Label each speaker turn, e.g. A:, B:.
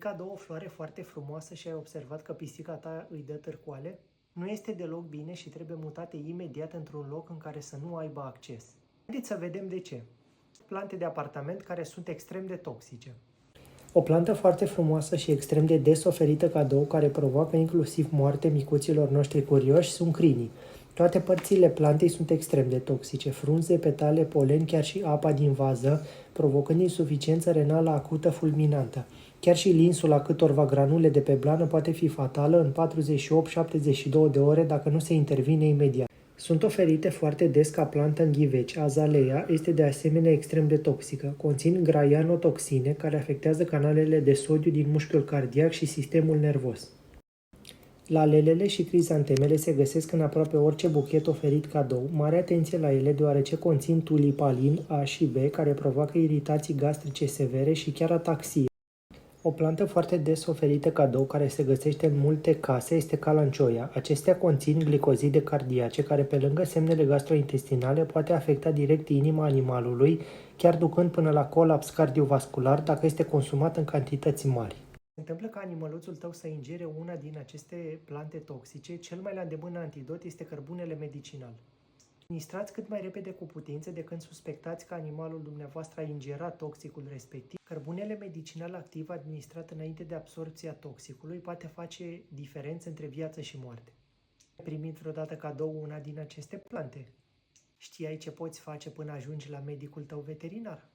A: cadou o floare foarte frumoasă și ai observat că pisica ta îi dă târcoale? Nu este deloc bine și trebuie mutate imediat într-un loc în care să nu aibă acces. Haideți să vedem de ce. Plante de apartament care sunt extrem de toxice. O plantă foarte frumoasă și extrem de des oferită cadou, care provoacă inclusiv moarte micuților noștri curioși, sunt crinii. Toate părțile plantei sunt extrem de toxice, frunze, petale, polen, chiar și apa din vază, provocând insuficiență renală acută fulminantă. Chiar și linsul la câtorva granule de pe blană poate fi fatală în 48-72 de ore dacă nu se intervine imediat. Sunt oferite foarte des ca plantă în ghiveci. Azalea este de asemenea extrem de toxică. Conțin graianotoxine care afectează canalele de sodiu din mușchiul cardiac și sistemul nervos. Lalelele și crizantemele se găsesc în aproape orice buchet oferit cadou. Mare atenție la ele, deoarece conțin tulipalin A și B, care provoacă iritații gastrice severe și chiar ataxie. O plantă foarte des oferită cadou, care se găsește în multe case, este calancioia. Acestea conțin glicozide cardiace, care pe lângă semnele gastrointestinale poate afecta direct inima animalului, chiar ducând până la colaps cardiovascular dacă este consumat în cantități mari. Se întâmplă ca animăluțul tău să ingere una din aceste plante toxice, cel mai la îndemână antidot este cărbunele medicinal. Administrați cât mai repede cu putință de când suspectați că animalul dumneavoastră a ingerat toxicul respectiv. Cărbunele medicinal activ administrat înainte de absorbția toxicului poate face diferență între viață și moarte. Ai primit vreodată cadou una din aceste plante? Știai ce poți face până ajungi la medicul tău veterinar?